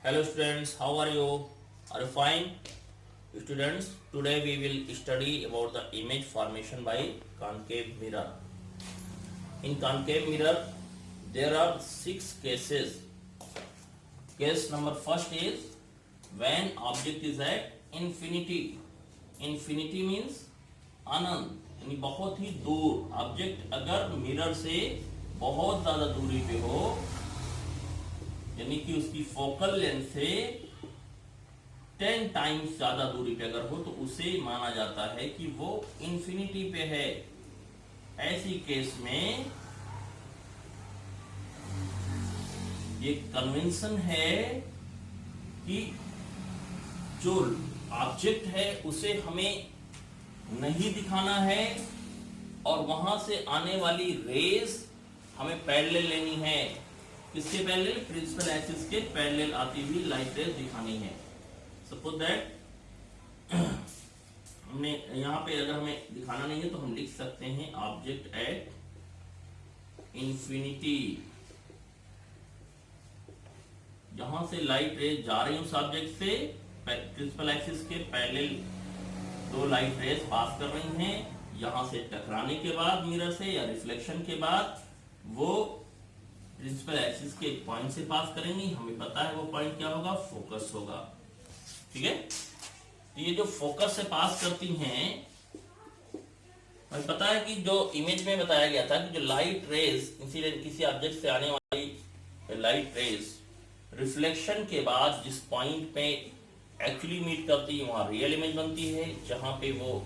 Hello students, how are you? Are you fine? Students, today we will study about the image formation by concave mirror. In concave mirror, there are 6 cases. Case number first is when object is at infinity. Infinity means अनंत, यानी बहुत ही दूर. Object अगर mirror से बहुत ज्यादा दूरी पे हो, यानी कि उसकी फोकल लेंथ से 10 टाइम्स ज्यादा दूरी पे अगर हो तो उसे माना जाता है कि वो इंफिनिटी पे है. ऐसी केस में ये कन्वेंशन है कि जो ऑब्जेक्ट है उसे हमें नहीं दिखाना है और वहां से आने वाली रेस हमें पैरेलल लेनी है. किसके पैरेलल? प्रिंसिपल एक्सिस के पैरेलल आती हुई लाइट रेस दिखानी है. सपोज दैट हमने यहाँ पे अगर हमें दिखाना नहीं है तो हम लिख सकते हैं ऑब्जेक्ट एट इंफिनिटी. जहां से लाइट रेस जा रही है उस ऑब्जेक्ट से प्रिंसिपल एक्सिस के पैरेलल दो लाइट रेस पास कर रही हैं. यहां से टकराने के बाद मिरर से या रिफ्लेक्शन के बाद वो प्रिंसिपल एक्सिस के एक पॉइंट से पास करेंगी. हमें पता है वो पॉइंट क्या होगा? फोकस होगा. ठीक है, तो ये जो फोकस से पास करती हैं, हमें पता है कि जो इमेज में बताया गया था कि जो लाइट रेस इंसिडेंट किसी ऑब्जेक्ट से आने वाली लाइट रेस रिफ्लेक्शन के बाद जिस पॉइंट पे एक्चुअली मीट करती है वहां रियल इमेज बनती है. जहां पे वो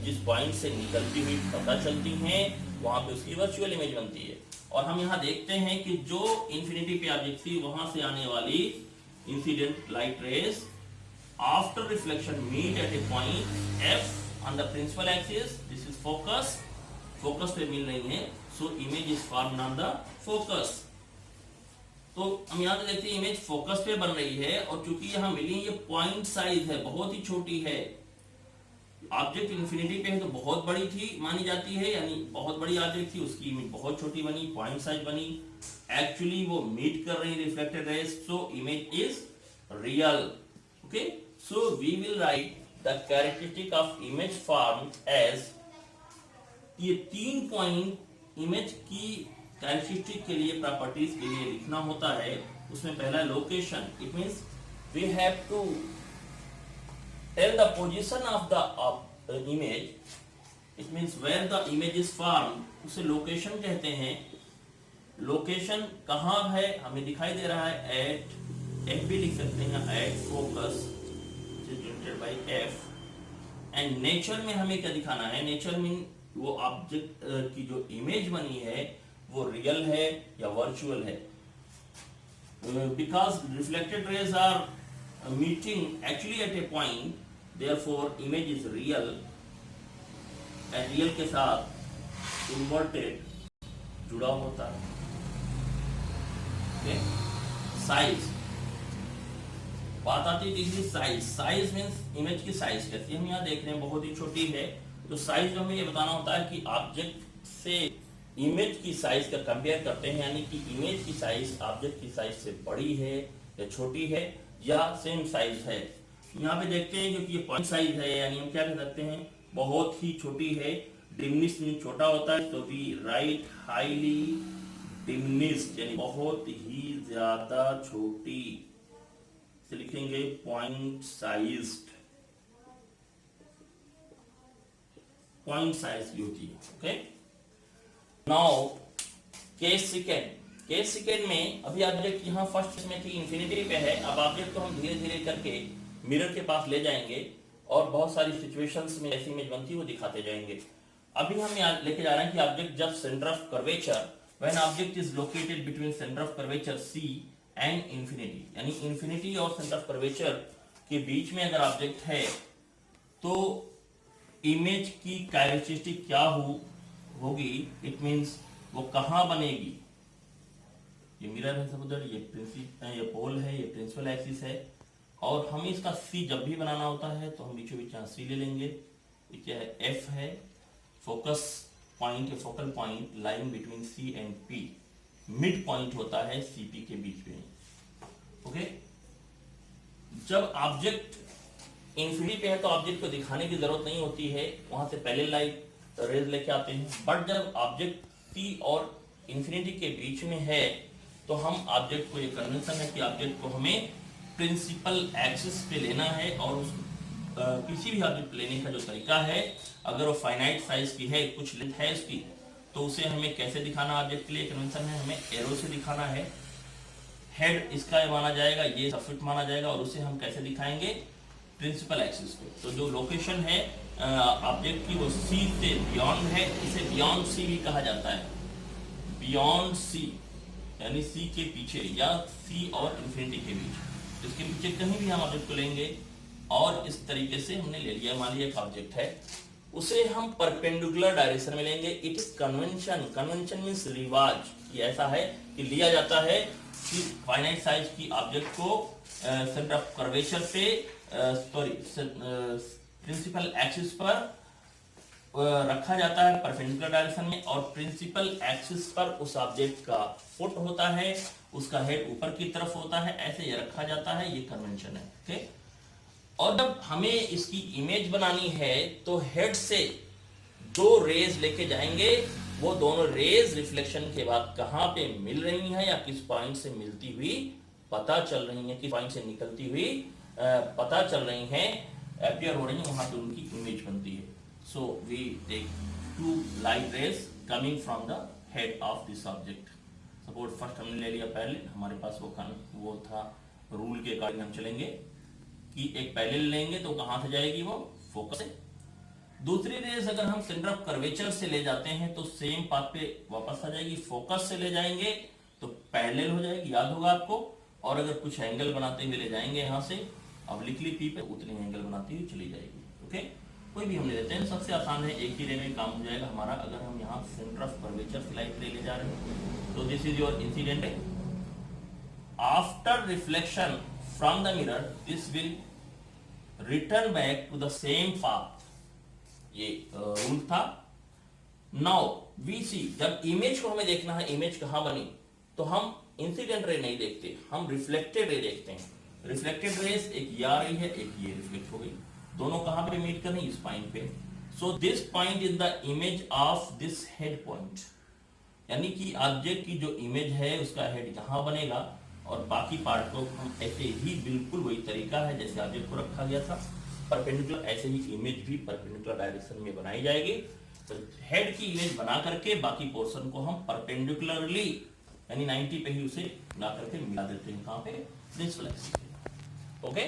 जिस पॉइंट से निकलती हुई पता चलती हैं वहां पे उसकी वर्चुअल इमेज बनती है. और हम यहाँ देखते हैं कि जो इंफिनिटी पे ऑब्जेक्ट थी वहां से आने वाली incident light rays after reflection meet at a point F on the principal axis. This is focus. Focus पे मिल रही है, so image is formed on the focus. तो हम यहाँ से देखते हैं इमेज फोकस पे बन रही है और चूंकि यहाँ मिली ये पॉइंट साइज है, बहुत ही छोटी है. ऑब्जेक्ट इंफिनिटी पे है तो बहुत बड़ी थी मानी जाती है, यानी बहुत बड़ी ऑब्जेक्ट थी, उसकी इमेज बहुत छोटी बनी, पॉइंट साइज बनी. एक्चुअली वो मीट कर रही reflected rays, so image is real. Okay, so we will write the characteristic of image form as. ये 3 पॉइंट इमेज की कैरेक्टरिस्टिक के लिए, प्रॉपर्टीज के लिए लिखना होता है. उसमें पहला location. It means we have to tell the position of the image. It means where the image is formed, उसे लोकेशन कहते हैं. लोकेशन कहाँ है हमें दिखाई दे रहा है एट, एफ भी लिख सकते हैं, at focus generated by F. And nature में हमें क्या दिखाना है? नेचर मीन वो ऑब्जेक्ट की जो इमेज बनी है वो रियल है या वर्चुअल है. Because reflected rays are meeting actually at a point, therefore image is real. And real के साथ इन्वर्टेड जुड़ा होता है. साइज बात आती है degree size. Size means image की साइज कैसी हम यहाँ देख रहे हैं, बहुत ही छोटी है. तो साइज हमें ये बताना होता है कि ऑब्जेक्ट से इमेज की साइज का कंपेयर करते हैं, यानी कि इमेज की साइज ऑब्जेक्ट की साइज से बड़ी है या छोटी है या सेम साइज है. यहाँ पे देखते हैं क्योंकि ये पॉइंट साइज है, यानी हम क्या कह सकते हैं? बहुत ही छोटी है. डिमिनिश मीन छोटा होता है, तो वी राइट हाईली डिमिनिश्ड, यानी बहुत ही ज्यादा छोटी से लिखेंगे पॉइंट साइज्ड. पॉइंट साइज की होती है. Okay, now case second. Case second में अभी ऑब्जेक्ट यहाँ फर्स्ट में थी इंफिनिटी पे है. अब ऑब्जेक्ट को हम धीरे धीरे करके मिरर के पास ले जाएंगे और बहुत सारी सिचुएशंस में ऐसी इमेज बनती है वो दिखाते जाएंगे. अभी हम यहाँ लेके जा रहे हैं कि ऑब्जेक्ट जब centre of curvature, when object is located between centre of curvature C and infinity, यानी इंफिनिटी और सेंटर ऑफ कर्वेचर के बीच में अगर ऑब्जेक्ट है तो इमेज की कैरेक्टरिस्टिक क्या होगी? इट मींस वो कहां बनेगी? ये मिरर है सपोज, ये प्रिंसिपल, ये पोल है, ये प्रिंसिपल एक्सिस है. और हमें इसका सी जब भी बनाना होता है तो हम बीचों बीच सी ले लेंगे. ये क्या है? एफ है. फोकस पॉइंट या focal point line between C and P. Mid point होता है सीपी के बीच में. ओके, जब ऑब्जेक्ट इन्फिनिटी पे है तो ऑब्जेक्ट को दिखाने की जरूरत नहीं होती है, वहां से पहले लाइट रेज लेके आते हैं। बट जब ऑब्जेक्ट सी और इन्फिनिटी के बीच में है तो हम ऑब्जेक्ट को, ये कन्वेंशन है कि ऑब्जेक्ट को हमें प्रिंसिपल एक्सिस पे लेना है, और उस किसी भी ऑब्जेक्ट लेने का जो तरीका है, अगर वो फाइनाइट साइज की है, कुछ लेंथ है उसकी, तो उसे हमें कैसे दिखाना, ऑब्जेक्ट के लिए कन्वेंशन है हमें एरो से दिखाना है। हेड इसका माना जाएगा, ये सबफिट माना जाएगा, और उसे हम कैसे दिखाएंगे, प्रिंसिपल एक्सिस पे। तो जो लोकेशन है ऑब्जेक्ट की वो सी से बियॉन्ड है, इसे बियॉन्ड सी भी कहा जाता है। बियॉन्ड सी यानी सी के पीछे या सी और इंफिनिटी के बीच, इसके पीछे कहीं भी हम ऑब्जेक्ट को लेंगे। और इस तरीके से हमने ले लिया, मान लिया एक ऑब्जेक्ट है, उसे हम परपेंडिकुलर डायरेक्शन में लेंगे। It is convention, convention means रिवाज, कि ऐसा है कि लिया जाता है कि फाइनाइट साइज की ऑब्जेक्ट को सेंटर ऑफ कर्वेचर पे, प्रिंसिपल एक्सिस पर रखा जाता है परपेंडिकुलर डायरेक्शन में, और प्रिंसिपल एक्सिस पर उस ऑब्जेक्ट का फुट होता है, उसका हेड ऊपर की तरफ होता है, ऐसे ये रखा जाता है, ये कन्वेंशन है। ओके, और जब हमें इसकी इमेज बनानी है तो हेड से दो रेज लेके जाएंगे, वो दोनों रेज रिफ्लेक्शन के बाद कहां पे मिल रही हैं या किस पॉइंट से मिलती हुई पता चल रही हैं, किस पॉइंट से निकलती हुई पता चल रही हैं, अपीयर हो रही हैं, वहां पे उनकी इमेज बनती है। So we take two light rays coming from the head of this object. Suppose first हमने ले लिया पैरेलल, हमारे पास वो था रूल के अकॉर्डिंग हम चलेंगे कि एक पैरेलल लेंगे तो कहां से जाएगी, वो फोकस से। दूसरी रेज अगर हम सेंटर ऑफ कर्वेचर से ले जाते हैं तो सेम पाथ पे वापस आ जाएगी, फोकस से ले जाएंगे तो पैरेलल हो जाएगी, याद होगा आपको। और अगर कुछ एंगल बनाते हुए ले जाएंगे यहाँ से, अब लिख ली पी पे, उतनी एंगल बनाती हुई चली जाएगी। ओके, कोई भी हम ले लेते हैं, सबसे आसान है, एक ही रे में काम हो जाएगा हमारा। अगर हम यहाँ सेंटर ऑफ कर्वेचर से लाइट रे ले जा रहे हैं तो this is your incident ray. After reflection from the mirror this will return back to the same path, ये रूल था। नाउ वी सी, जब इमेज को हमें देखना है, इमेज कहाँ बनी, तो हम इंसिडेंट रे नहीं देखते, हम रिफ्लेक्टेड रे देखते हैं। रिफ्लेक्टेड रेस एक ये आ रही है, एक ये रिफ्लेक्ट हो गई, दोनों कहां पे मीट कर रही है, इस पॉइंट पे। So this point is the image of this head point, यानी कि ऑब्जेक्ट की जो इमेज है उसका हेड यहां बनेगा, और बाकी पार्ट को हम ऐसे ही, बिल्कुल वही तरीका है जैसे ऑब्जेक्ट को रखा गया था परपेंडिकुलर, ऐसे ही इमेज भी परपेंडिकुलर डायरेक्शन में बनाई जाएगी। तो हेड की इमेज बना करके बाकी पोर्शन को हम परपेंडिकुलरली यानी 90 पे ही उसे ला करके मिला देते हैं, कहां पे, प्रिंसिपल एक्सिस पे। ओके,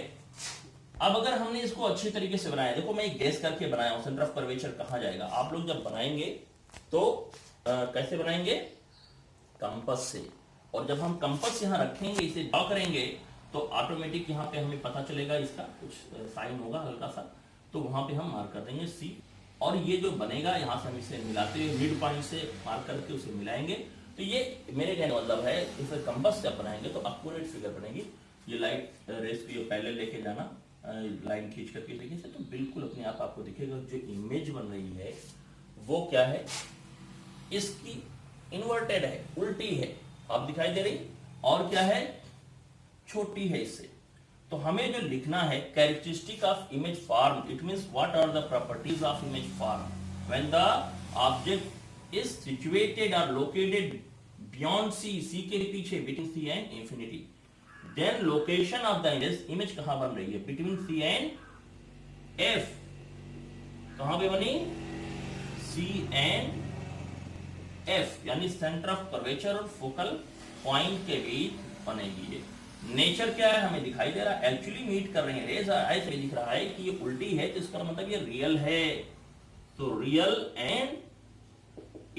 अब अगर हमने इसको अच्छी तरीके से बनाया, देखो मैं एक गैस करके बनाया हूं, सेंटर ऑफ कर्वेचर कहां जाएगा। आप लोग जब बनाएंगे तो कैसे बनाएंगे, कंपास से। और जब हम कंपास यहां रखेंगे, इसे ड्रॉ करेंगे, तो ऑटोमेटिक यहां पे हमें पता चलेगा, इसका कुछ साइन होगा हल्का सा, तो वहां पे हम मार्क कर देंगे सी। और ये जो बनेगा यहां से हम इसे मिलाते हुए मिड पॉइंट से मार्क करके उसे मिलाएंगे। तो ये मेरे कहने का मतलब है, इसे कंपास से बनाएंगे तो एक्यूरेट फिगर बनेगी। ये लाइट रेस को पहले लेके जाना, लाइन खींच करके देखिए से, तो बिल्कुल अपने आप आपको दिखेगा जो इमेज बन रही है वो क्या है, इसकी इन्वर्टेड है, उल्टी है, अब दिखाई दे रही, और क्या है, छोटी है इससे। तो हमें जो लिखना है, characteristic of image form, it means what are the properties of image form when the object is situated और लोकेटेड बियॉन्ड सी, सी के पीछे, between C and infinity. Then location of the image कहां बन रही है, between C and F, कहां पे बनी, C and F, यानी सेंटर ऑफ कर्वेचर और फोकल पॉइंट के बीच बनेगी। ये नेचर क्या है हमें दिखाई दे रहा है, एक्चुअली मीट कर रहे हैं रेज, ऐसे दिख रहा है कि ये उल्टी है, तो इसका मतलब ये रियल है। तो real and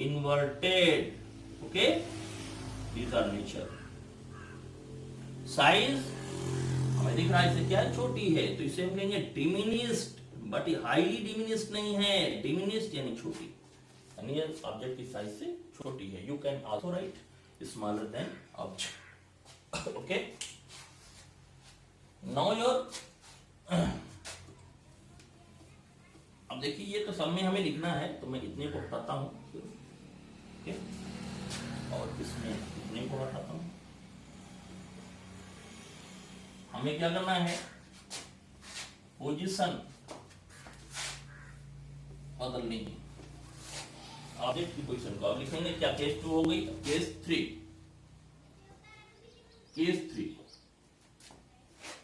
inverted, okay, these are nature. Size हमें दिख रहा है, इसे क्या है, छोटी है, तो इसे हम कहेंगे डिमिनिस्ड, बट हाईली डिमिनिस्ड नहीं है, डिमिनिस्ड यानी छोटी, यानी ऑब्जेक्ट की साइज से छोटी है। You can also right smaller than object. Okay, now your, अब देखिए ये तो सब में हमें लिखना है, तो मैं इतने को हटाता हूं, ओके, और इसमें इतने को हटाता हूं। हमें क्या करना है, पोजीशन बदल लेंगे, ऑब्जेक्ट की पोजीशन को अब लिखेंगे क्या, केस 2 हो गई, केस 3,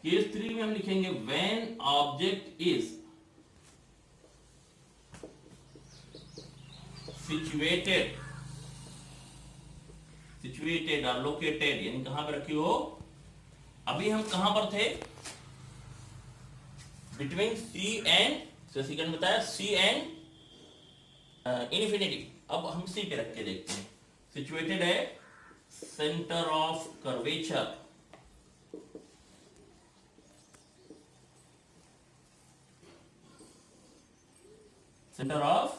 केस 3 में हम लिखेंगे व्हेन ऑब्जेक्ट इज सिचुएटेड और लोकेटेड, यानी कहां पे रखी हो, अभी हम कहां पर थे, बिटवीन सी एंड, सेकंड बताया सी एंड इन्फिनिटी, अब हम सी पे रख के देखते हैं, सिचुएटेड है centre of curvature, centre of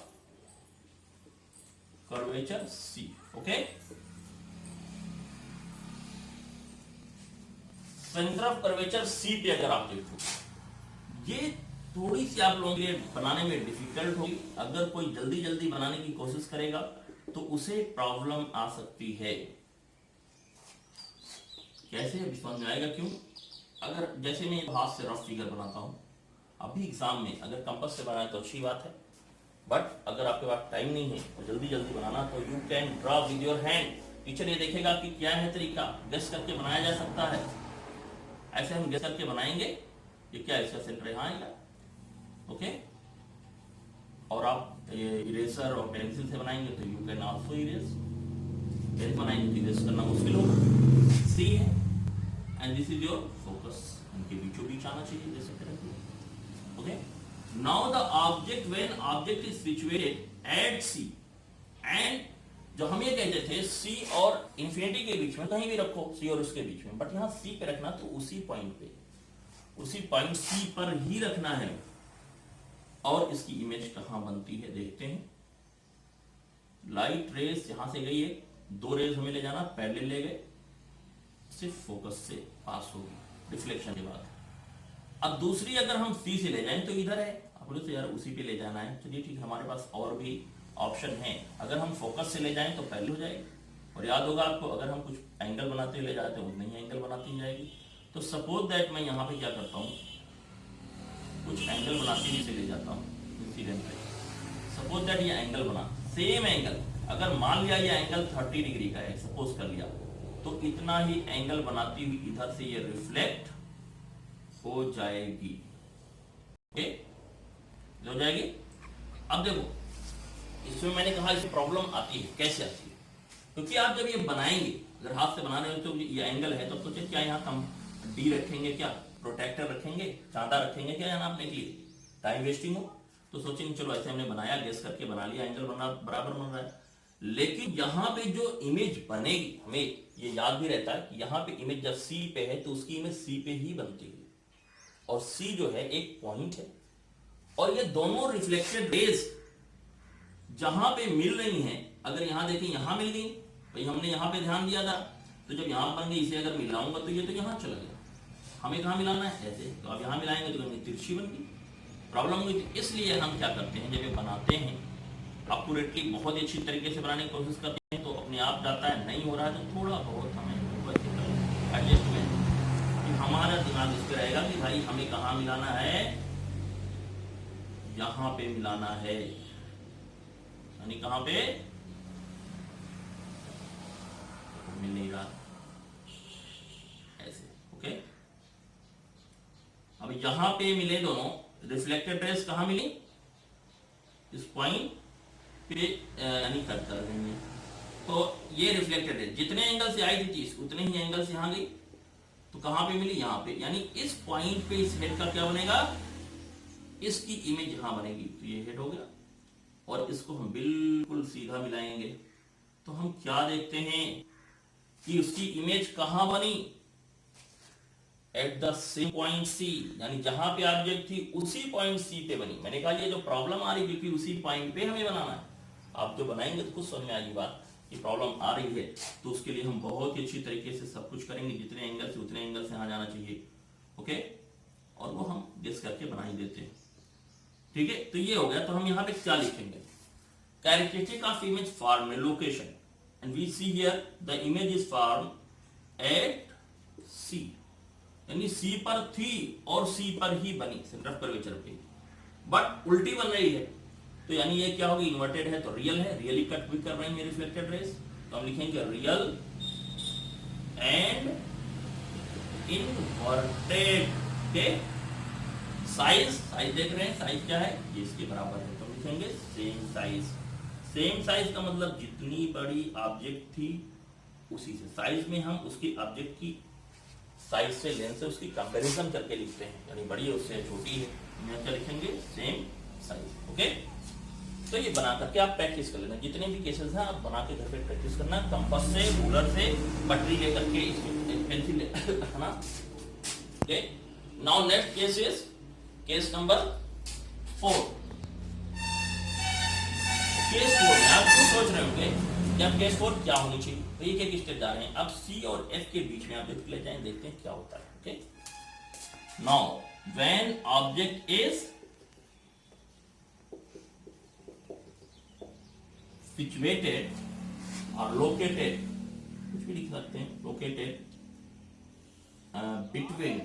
curvature C, okay, centre of curvature C पे अगर आप देखो, ये थोड़ी सी आप लोगों के लिए बनाने में डिफिकल्ट होगी, अगर कोई जल्दी जल्दी बनाने की कोशिश करेगा तो उसे प्रॉब्लम आ सकती है, कैसे अभी समझ में आएगा क्यों, अगर जैसे मैं हाथ से रफ फिगर बनाता हूं, अभी एग्जाम में अगर कंपास से बनाए तो अच्छी बात है, बट अगर आपके पास टाइम नहीं है तो जल्दी जल्दी बनाना, तो you can draw with your hand, teacher ये देखेगा कि क्या है तरीका, गेस करके बनाया जा सकता है, ऐसे हम गेस करके बनाएंगे, ये क्या इसका सेंटर यहाँ आएगा, ओके, और आप इरेजर और पेंसिल से बनाएंगे तो you can also erase, pen बनाएंगे तो इरेज करना मुश्किल होगा, सी है and this is your focus, इनके बीचों बीच आना चाहिए जैसे करेंगे, okay, now the object when object is situated at C, and जो हम ये कहते थे सी और इंफिनिटी के बीच में कहीं भी रखो, सी और उसके बीच में, बट यहाँ सी पे रखना, तो उसी पॉइंट पे, उसी पॉइंट सी पर ही रखना है, और इसकी इमेज कहां बनती है देखते हैं, लाइट रेस यहां से गई है, 2 रेस हमें ले जाना, पैरेलल ले गए, सिर्फ फोकस से पास होगी रिफ्लेक्शन के बाद, अब दूसरी अगर हम सी से ले जाएं तो इधर है, आप बोले तो यार उसी पे ले जाना है, चलिए ठीक है, हमारे पास और भी ऑप्शन है, अगर हम फोकस से ले जाएं तो पहले हो जाएगी, और याद होगा आपको अगर हम कुछ एंगल बनाते हुए ले जाते हैं उतनी ही एंगल बनाती जाएगी, तो सपोज दैट मैं यहाँ पे क्या करता हूँ, कुछ एंगल बनाते हुए से ले जाता हूँ इंसिडेंट पे, सपोज दैट ये एंगल बना, सेम एंगल, अगर मान लिया ये एंगल 30 डिग्री का है, सपोज कर लिया, तो इतना ही एंगल बनाती हुई इधर से ये रिफ्लेक्ट हो जाएगी, ओके, हो जाएगी। अब देखो इसमें मैंने कहा इसे प्रॉब्लम आती है, कैसे आती है, क्योंकि आप जब ये बनाएंगे, अगर हाथ से बना रहे हो तो ये एंगल है, तो सोचे क्या यहाँ हम डी रखेंगे, क्या प्रोटेक्टर रखेंगे, चांदा रखेंगे क्या यहाँ नापने के लिए, टाइम वेस्टिंग हो, तो सोचेंगे चलो ऐसे हमने बनाया, गेस करके बना लिया, एंगल बना बराबर बन रहा है, लेकिन यहाँ पे जो इमेज बनेगी, हमें ये याद भी रहता है कि यहाँ पे इमेज जब सी पे है तो उसकी इमेज सी पे ही बनती है, और सी जो है एक पॉइंट है, और ये दोनों रिफ्लेक्टेड रेज जहां पे मिल रही हैं, अगर यहां देखें यहां मिल गई, भाई हमने यहां पे ध्यान दिया था, तो जब यहां बन गई, इसे अगर मिलाऊंगा तो ये तो यहां चला गया, हमें कहां मिलाना है ऐसे, तो अब यहां मिलाएंगे तो तिरछी बन गई, प्रॉब्लम हुई थी, इसलिए हम क्या करते हैं, जब ये बनाते हैं अक्यूरेटली बहुत ही अच्छी तरीके से बनाने की कोशिश करते हैं, तो अपने आप जाता है, नहीं हो रहा है तो थोड़ा बहुत हमें एडजस्टमेंट, हमारा दिमाग इस पर रहेगा कि भाई हमें कहाँ मिलाना है, यहां पे मिलाना है, यानी कहां पे मिल नहीं रहा ऐसे, ओके, अब यहां पे मिले दोनों रिफ्लेक्टेड रेस, कहां मिली, इस पॉइंट पे, यानी कट कर देंगे, तो ये रिफ्लेक्टेड रेस जितने एंगल से आई थी चीज उतने ही एंगल से यहां गई, तो कहां पे मिली, यहां पे, यानी इस पॉइंट पे इस हेड का क्या बनेगा, इसकी इमेज यहां बनेगी, तो ये हेड हो गया, और इसको हम बिल्कुल सीधा मिलाएंगे, तो हम क्या देखते हैं कि उसकी इमेज कहां बनी, at the same point C, यानी जहां पे ऑब्जेक्ट थी उसी पॉइंट सी पे बनी, मैंने कहा ये जो प्रॉब्लम आ रही क्योंकि उसी पॉइंट पे हमें बनाना है, आप जो बनाएंगे तो कुछ समझ में आएगी बात कि प्रॉब्लम आ रही है, तो उसके लिए हम बहुत ही अच्छी तरीके से सब कुछ करेंगे, जितने एंगल से उतने एंगल से यहां जाना चाहिए, ओके, और वो हम गेस करके बना ही देते हैं, ठीक है, तो ये हो गया, तो हम यहाँ पे क्या लिखेंगे, कैरेक्टरिस्टिक ऑफ इमेज फॉर्म में location, and we see here the image is form at C, यानी सी पर थी और सी पर ही बनी सेंटर ऑफ कर्वेचर पे, बट उल्टी बन रही है, तो यानी ये क्या होगी, इन्वर्टेड है तो रियल है, रियली कट भी कर रही है रिफ्लेक्टेड रेस, तो हम लिखेंगे रियल एंड इन्वर्टेड के साइज देख रहे हैं, साइज क्या है, ये इसके बराबर है, तो लिखेंगे सेम साइज। सेम साइज का मतलब जितनी बड़ी ऑब्जेक्ट थी उसी से साइज में हम उसकी ऑब्जेक्ट की साइज से, लेंथ से उसकी कंपैरिजन करके लिखते हैं, यानी बड़ी है उससे छोटी है, हम क्या लिखेंगे सेम साइज। ओके, तो ये बना करके आप प्रैक्टिस कर लेना, जितने भी केसेस हैं आप बना के घर पे प्रैक्टिस करना, कंपास से, रूलर से, पटरी लेकर के, इसमें पेंसिल रखना। Okay, now next case is case number 4। Case 4 में आप क्यों सोच रहे होंगे कि अब केस 4 क्या होनी चाहिए, तो ये एक स्टेप जा रहे हैं, अब सी और एफ के बीच में ऑब्जेक्ट ले जाएं, देखते हैं क्या होता है। Okay, now when object is situated or located, कुछ भी लिख सकते हैं, located between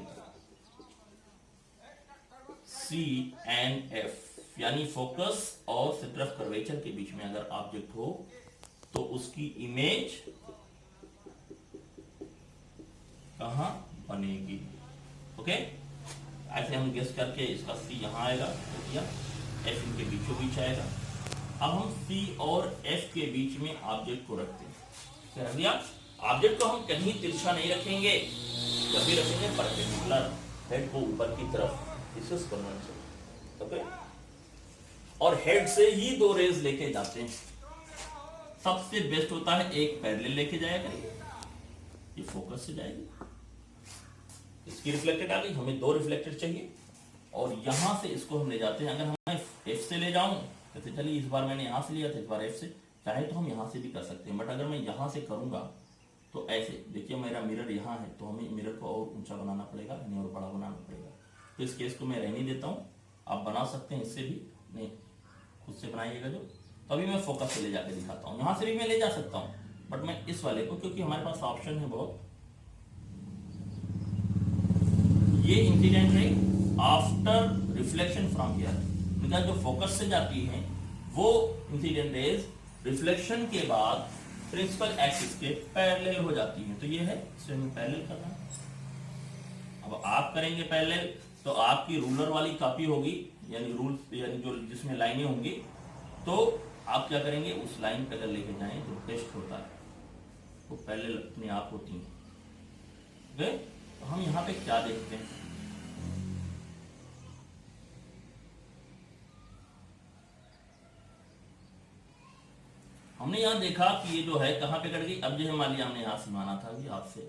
C and F, यानी फोकस और सेंटर ऑफ कर्वेचर के बीच में अगर ऑब्जेक्ट हो तो उसकी इमेज कहां बनेगी। ओके, ऐसे हम गेस करके इसका C यहां आएगा, F इनके बीचों बीच आएगा। अब हम C और F के बीच में ऑब्जेक्ट को रखते हैं, ऑब्जेक्ट को हम कहीं तिरछा नहीं रखेंगे, जब भी रखेंगे परपेंडिकुलर, हेड को ऊपर की तरफ, दिस इज कन्वेंशन। ओके, और हेड से ही 2 रेज लेके जाते हैं, सबसे बेस्ट होता है एक पैरेलल लेके जाएगा, ये फोकस से जाएगी, इसकी रिफ्लेक्टेड आ गई, हमें 2 रिफ्लेक्टेड चाहिए, और यहां से इसको हम ले जाते हैं, अगर मैं F से ले जाऊं तो चलिए, इस बार मैंने यहां से लिया था, इस बार F से, चाहे तो हम यहां से भी कर सकते हैं, बट अगर मैं यहां से करूंगा तो ऐसे देखिए, मेरा मिरर यहां है तो हमें मिरर को और ऊंचा बनाना पड़ेगा, यानी और बड़ा बनाना पड़ेगा, तो इस केस को मैं रहने देता हूं, आप बना सकते हैं इससे भी, नहीं खुद से बनाइएगा जो, तो अभी मैं फोकस से ले जाकर दिखाता हूँ, यहां से भी मैं ले जा सकता हूँ, बट मैं इस वाले को, क्योंकि हमारे पास ऑप्शन है बहुत। ये incident ray after reflection from here, जो फोकस से जाती है वो इंसिडेंट रेज रिफ्लेक्शन के बाद प्रिंसिपल एक्सिस के पैरेलल हो जाती है, तो ये है, इसे हमें पैरेलल करना है। अब आप करेंगे पैरेलल तो आपकी रूलर वाली कॉपी होगी, यानी रूल, यानी जो जिसमें लाइनें होंगी, तो आप क्या करेंगे, उस लाइन पे अगर लेके जाएं जो बेस्ट होता है, वो पैरेलल अपने आप होती है। ओके, तो हम यहाँ पे क्या देखते हैं, हमने यहां देखा कि ये जो है कहां पे कट गई, अब जो है मान लिया हमने यहां से माना था कि आपसे,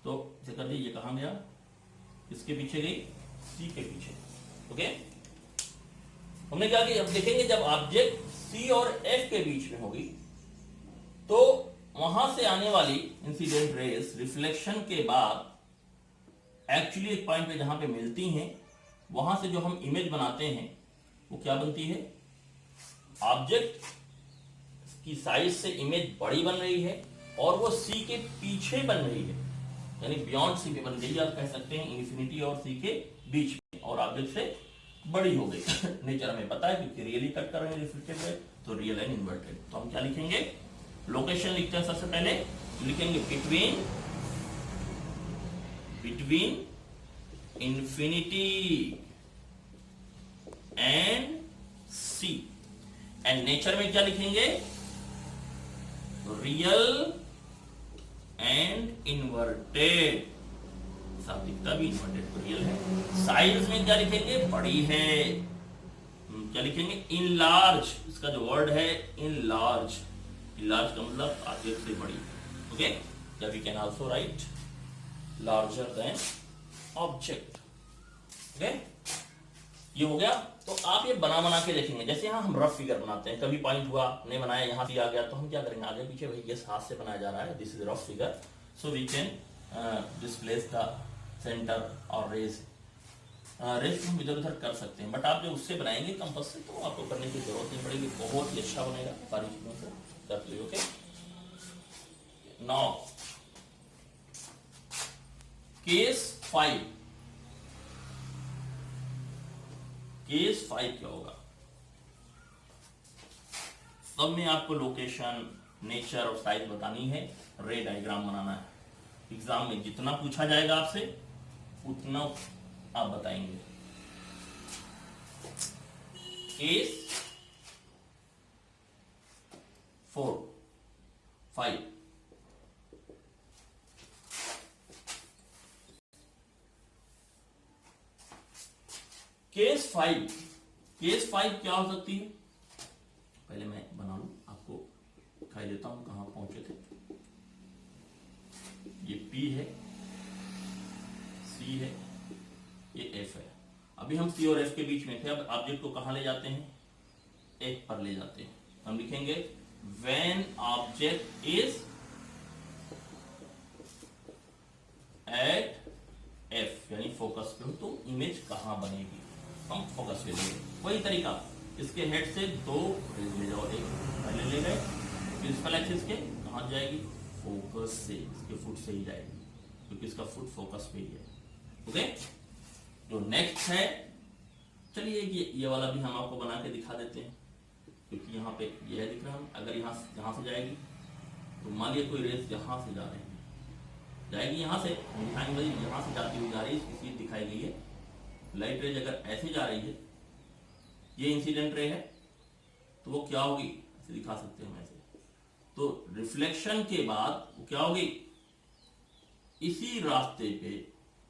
तो कर दी, ये कहां गया, किसके पीछे गई, सी के पीछे। ओके, हमने क्या किया, अब देखेंगे जब ऑब्जेक्ट सी और एफ के बीच में होगी तो वहां से आने वाली इंसिडेंट रेस रिफ्लेक्शन के बाद एक्चुअली एक पॉइंट पे जहां पे मिलती हैं, वहां से जो हम इमेज बनाते हैं वो क्या बनती है, ऑब्जेक्ट की साइज से इमेज बड़ी बन रही है और वो सी के पीछे बन रही है, यानी बियॉन्ड सी पे बन गई, आप कह सकते हैं इन्फिनिटी और सी के बीच में, और ऑब्जेक्ट से बड़ी हो गई। नेचर हमें पता है क्योंकि रियली कट कर रहे हैं रिफ्लेक्टेड है, तो रियल एंड इन्वर्टेड, तो हम क्या लिखेंगे, लोकेशन लिखते हैं, सबसे पहले लिखेंगे between infinity and C, and nature में क्या लिखेंगे, रियल एंड इन्वर्टेड, शाब्दिकता भी इन्वर्टेड को रियल है। साइज में क्या लिखेंगे, बड़ी है, क्या लिखेंगे, इन लार्ज, इसका जो वर्ड है इन लार्ज, इन लार्ज का मतलब ऑब्जेक्ट से बड़ी। ओके, या we can also write larger than object. Okay, ये हो गया। तो आप ये बना के देखेंगे, जैसे यहाँ हम रफ फिगर बनाते हैं, कभी पॉइंट हुआ नहीं बनाया, यहाँ से आ गया, तो हम क्या करेंगे, आगे पीछे भाई ये हाथ से बनाया जा रहा है, this is rough figure, so we can displace the centre और रेस हम इधर उधर कर सकते हैं, बट आप जो उससे बनाएंगे कंपास से, तो आपको करने की जरूरत नहीं पड़ेगी, बहुत ही अच्छा बनेगा, सारी चीजों से कर लीजिए। ओके, नाउ केस 5, केस 5 क्या होगा? सब में आपको लोकेशन, नेचर और साइज बतानी है, रे डायग्राम बनाना है। एग्जाम में जितना पूछा जाएगा आपसे उतना आप बताएंगे। केस 4, 5 केस 5 क्या हो सकती है? पहले मैं बना लूं, आपको दिखाई देता हूं कहां पहुंचे थे। ये P है, C है, ये F है। अभी हम C और F के बीच में थे। अब ऑब्जेक्ट को कहां ले जाते हैं? F पर ले जाते हैं। हम लिखेंगे when object is at F, यानी फोकस पे हो तो इमेज कहां बनेगी? हम फोकस पे लेंगे। वही तरीका, इसके हेड से 2 रेज ले जाओ, एक पहले ले गए, प्रिंसिपल एक्सिस के कहां जाएगी? फोकस से, इसके फुट से ही जाएगी, क्योंकि इसका फुट फोकस पे ही है। ओके, जो नेक्स्ट है, चलिए ये वाला भी हम आपको बना के दिखा देते हैं, क्योंकि यहाँ पे यह दिख रहा है। अगर यहाँ से जाएगी तो मान लिया कोई रेस यहाँ से जा रही है, जाएगी यहाँ से, दिखाएंगे यहाँ से जाती हुई जा रही है, इसकी दिखाई गई है। लाइट रेज अगर ऐसे जा रही है, ये इंसिडेंट रे है, तो वो क्या होगी? ऐसे दिखा सकते हैं ऐसे। तो रिफ्लेक्शन के बाद वो क्या होगी? इसी रास्ते पे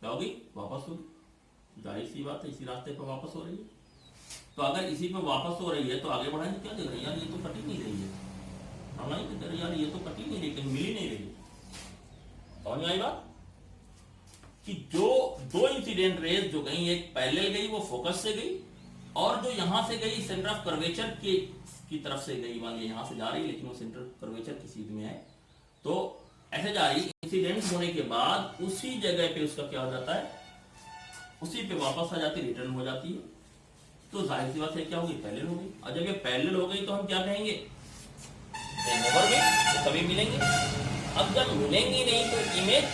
क्या होगी? वापस होगी। जाहिर सी बात है, इसी रास्ते पे वापस हो रही है। तो अगर इसी पे वापस हो रही है तो आगे बढ़ाएंगे, क्या देख रहे हैं यार, ये तो कट ही नहीं रही है। हम नहीं कहते यार ये तो कट ही नहीं रही, कहीं मिल ही नहीं रही। समझ में आई बात? कि जो 2 इंसिडेंट रेज जो गई, एक पैरेलल गई वो फोकस से गई, और जो यहां से गई सेंटर ऑफ कर्वेचर की तरफ से गई। मान लीजिए यहां से जा रही लेकिन वो सेंटर ऑफ कर्वेचर की सीध में है, तो ऐसे जा रही। इंसिडेंट होने के बाद उसी जगह पे उसका क्या हो जाता है? उसी पे वापस आ जाती, रिटर्न हो जाती है। तो जाहिर सी बात है क्या होगी? पैरेलल हो गई। और जब ये पैरेलल हो गई तो हम क्या कहेंगे? नेवर में तो कभी मिलेंगे। अब जब मिलेंगी नहीं तो इमेज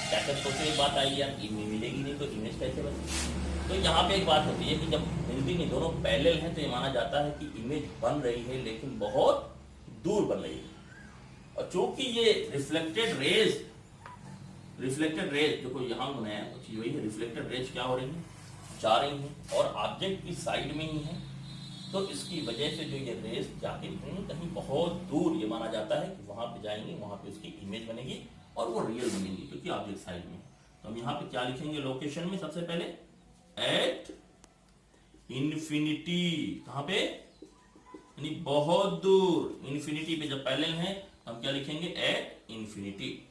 कैसे? सोचो, एक बात आई यार, इमेज मिलेगी नहीं तो इमेज कैसे बनेगी? तो यहाँ पे एक बात होती है कि जब मिलती नहीं, दोनों पैरेलल हैं, तो ये माना जाता है कि इमेज बन रही है लेकिन बहुत दूर बन रही है। और चूंकि ये रिफ्लेक्टेड रेज जो कोई यहाँ बनाया है, तो वही है, रिफ्लेक्टेड रेज क्या हो रही है? जा रही है, और ऑब्जेक्ट की साइड में ही है। तो इसकी वजह से जो ये रेज जाके कहीं बहुत दूर, ये माना जाता है कि वहां पे जाएंगे, वहां पे उसकी इमेज बनेगी और वो रियल बनेगी, क्योंकि ऑब्जेक्ट साइड में। तो हम यहाँ पे क्या लिखेंगे लोकेशन में? सबसे पहले एट इंफिनिटी। कहां पे? यानी बहुत दूर। इंफिनिटी पे जब पैरेलल है हम क्या लिखेंगे? At infinity.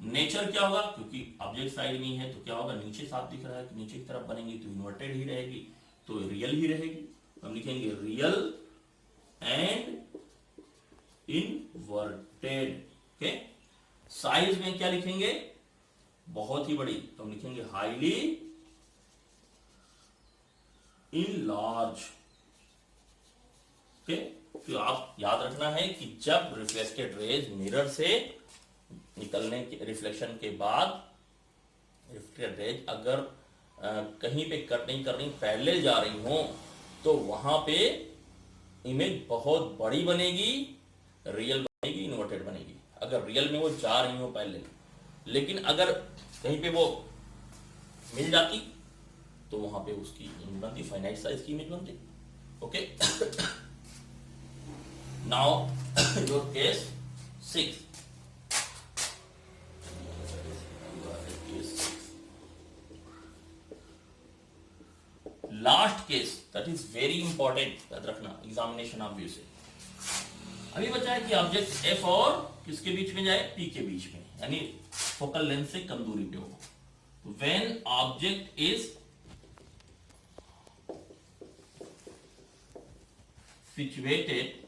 नेचर क्या होगा? क्योंकि ऑब्जेक्ट साइड में है तो क्या होगा? नीचे साफ दिख रहा है कि नीचे की तरफ बनेगी तो इन्वर्टेड ही रहेगी, तो रियल ही रहेगी। हम लिखेंगे real and inverted. Okay, size में क्या लिखेंगे? बहुत ही बड़ी, तो हम लिखेंगे हाईली इन लार्ज। ओके, तो आप याद रखना है कि जब रिफ्लेक्टेड रेज मिरर से निकलने के रिफ्लेक्शन के बाद रिफ्लेक्टेड रेज अगर कहीं पे कट नहीं कर रही, पैरेलल जा रही हो, तो वहां पे इमेज बहुत बड़ी बनेगी, रियल बनेगी, इन्वर्टेड बनेगी। अगर रियल में वो जा रही हो पैरेलल, लेकिन अगर कहीं पे वो मिल जाती तो वहां पे उसकी इमेज बनती, फाइनाइट साइज की इमेज बनती। Okay, now your case 6। Last case that is very important, याद रखना एग्जामिनेशन ऑफ व्यू से। अभी बचा है कि ऑब्जेक्ट एफ और किसके बीच में जाए? पी के बीच में, यानी फोकल लेंथ से कम दूरी पे हो। When object is situated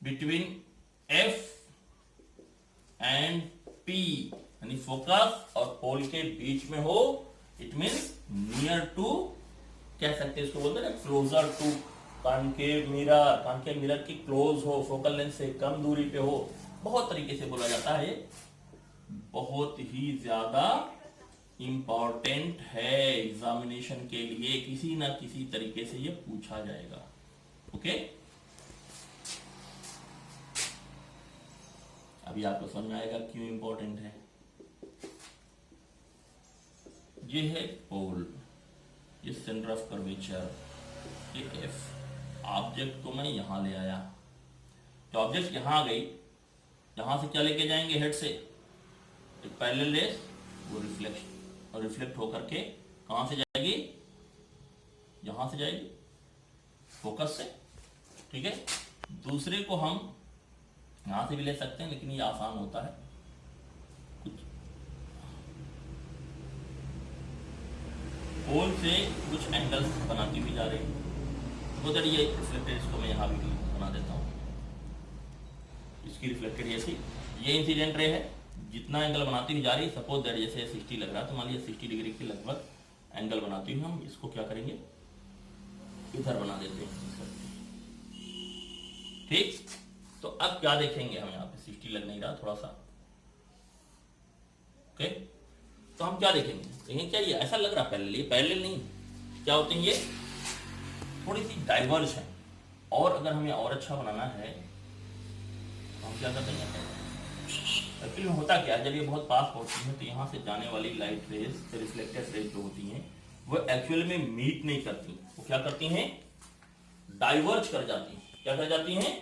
between F and P, यानी फोकस और पोल के बीच में हो, इट मीन्स नियर टू, कह सकते हैं इसको बोलते हैं क्लोजर टू कॉनकेव मिरर की क्लोज हो, फोकल लेंथ से कम दूरी पे हो, बहुत तरीके से बोला जाता है। बहुत ही ज्यादा इंपॉर्टेंट है एग्जामिनेशन के लिए, किसी ना किसी तरीके से ये पूछा जाएगा। ओके, अभी आपको समझ में आएगा क्यों इंपॉर्टेंट है। ये है पोल, ये सेंटर ऑफ कर्वेचर, ये एफ। ऑब्जेक्ट को मैं यहां ले आया, तो ऑब्जेक्ट यहां आ गई, यहां से क्या लेके जाएंगे, हेड से एक पैरेलल रेस, वो रिफ्लेक्ट होकर के कहां से जाएगी, यहां से जाएगी फोकस से। ठीक है, दूसरे को हम यहां से भी ले सकते हैं, लेकिन ये आसान होता है। कुछ पोल से कुछ एंगल्स बनाती हुई जा रही है, तो ये रिफ्लेक्टेड, इसको मैं यहां भी बना देता हूं, इसकी रिफ्लेक्टेड ये इंसिडेंट रे है, जितना एंगल बनाती हुई जा रही है, सपोज दैट जैसे 60 लग रहा है, तो मान लीजिए 60 डिग्री के लगभग एंगल बनाती हुई हम इसको क्या करेंगे, इधर बना देते हैं। ठीक, तो अब क्या देखेंगे हम, यहाँ पे 60 लग नहीं रहा, थोड़ा सा। ओके, तो हम क्या देखेंगे, देखेंगे क्या ये ऐसा लग रहा है पैरेलल नहीं, क्या होते हैं ये थोड़ी सी डाइवर्ज है। और अगर हमें और अच्छा बनाना है तो हम क्या करते हैं, एक्चुअली होता क्या है, जब ये बहुत पास पहुंचती है तो यहाँ से जाने वाली लाइट रेज, रिफ्लेक्टेड रेज जो होती हैं, वो एक्चुअल में मीट नहीं करती, वो क्या करती हैं, डाइवर्ज कर जाती हैं। क्या कर जाती हैं,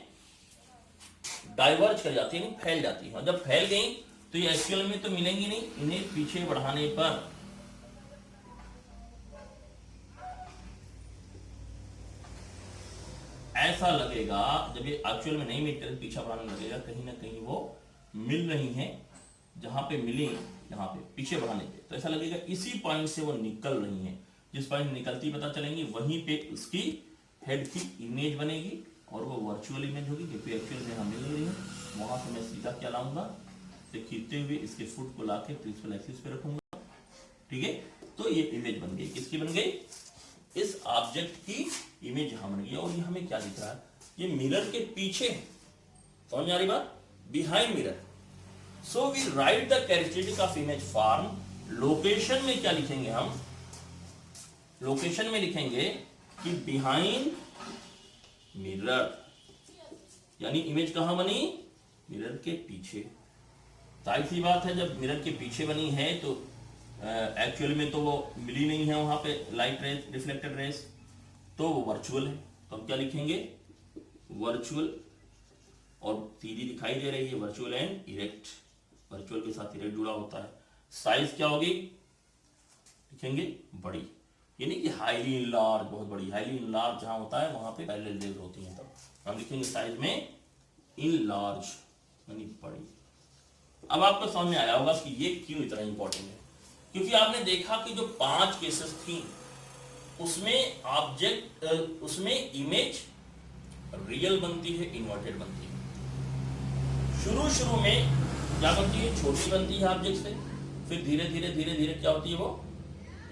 डाइवर्ज कर जाती है, फैल जाती है। और जब फैल गई तो ये एक्चुअल में तो मिलेंगी नहीं, इन्हें पीछे बढ़ाने पर ऐसा लगेगा, जब ये एक्चुअल में नहीं मिल कर पीछा बढ़ाने लगेगा, कहीं ना कहीं वो मिल रही हैं, जहां पे मिली यहाँ पे पीछे बढ़ाने पे, तो ऐसा लगेगा इसी पॉइंट से वो निकल रही हैं। जिस पॉइंट निकलती पता चलेंगी, वहीं पे उसकी हेड की इमेज बनेगी, और वो वर्चुअल इमेज होगी, क्योंकि एक्चुअल में हम मिल नहीं रही है। वहां से मैं सीधा क्या लाऊंगा, खींचते हुए इसके फुट को लाके प्रिंसिपल एक्सिस पे रखूंगा। ठीक है, तो ये इमेज बन गई, किसकी बन गई, इस ऑब्जेक्ट की इमेज यहां बन गई। और ये हमें क्या दिख रहा है, ये मिरर के पीछे, समझ आ रही बात, behind mirror. So we write the characteristic of image form. Location में क्या लिखेंगे हम, लोकेशन में लिखेंगे कि बिहाइंड मिरर, यानी इमेज कहां बनी, मिरर के पीछे। जाहिर सी बात है, जब मिरर के पीछे बनी है तो एक्चुअल में तो वो मिली नहीं है वहां पे लाइट रेस, रिफ्लेक्टेड रेस, तो वो वर्चुअल है। तो हम क्या लिखेंगे, वर्चुअल, और सीधी दिखाई दे रही है, वर्चुअल एंड इरेक्ट, वर्चुअल के साथ इरेक्ट जुड़ा होता है। साइज क्या होगी, लिखेंगे बड़ी, यानी कि हाईली इनलार्ज, बहुत बड़ी। हाईली इनलार्ज जहां होता है वहां पे पैरेलल रेज होती हैं, तब हम लिखेंगे साइज में इनलार्ज, यानी बड़ी। अब आपको समझ में आया होगा कि ये क्यों इतना इंपॉर्टेंट है, क्योंकि आपने देखा कि जो 5 केसेस थी उसमें ऑब्जेक्ट, उसमें इमेज रियल बनती है, इन्वर्टेड बनती है। शुरू में क्या बनती है, छोटी बनती है ऑब्जेक्ट से, फिर धीरे धीरे क्या होती है, वो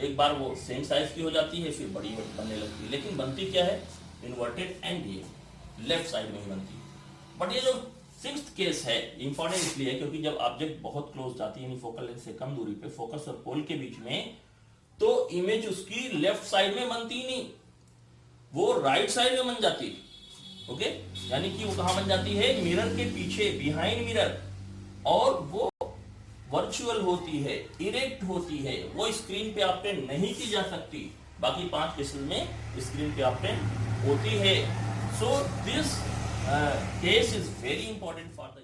एक बार वो सेम साइज की हो जाती है, फिर बड़ी बनने लगती है। लेकिन बनती क्या है, इन्वर्टेड एंड ये लेफ्ट साइड में ही बनती है। बट ये जो 6th केस है इंपॉर्टेंट इसलिए है क्योंकि जब ऑब्जेक्ट बहुत क्लोज जाती है, फोकल लेंथ से कम दूरी पे, फोकस और पोल के बीच में, तो इमेज उसकी लेफ्ट साइड में बनती ही नहीं, वो राइट साइड में बन जाती है। ओके, यानी कि वो कहां बन जाती है, मिरर के पीछे, बिहाइंड मिरर, और वो वर्चुअल होती है, इरेक्ट होती है, वो स्क्रीन पे ऑब्टेन नहीं की जा सकती। बाकी 5 केसेस में स्क्रीन पे ऑब्टेन होती है। So this case is very important for the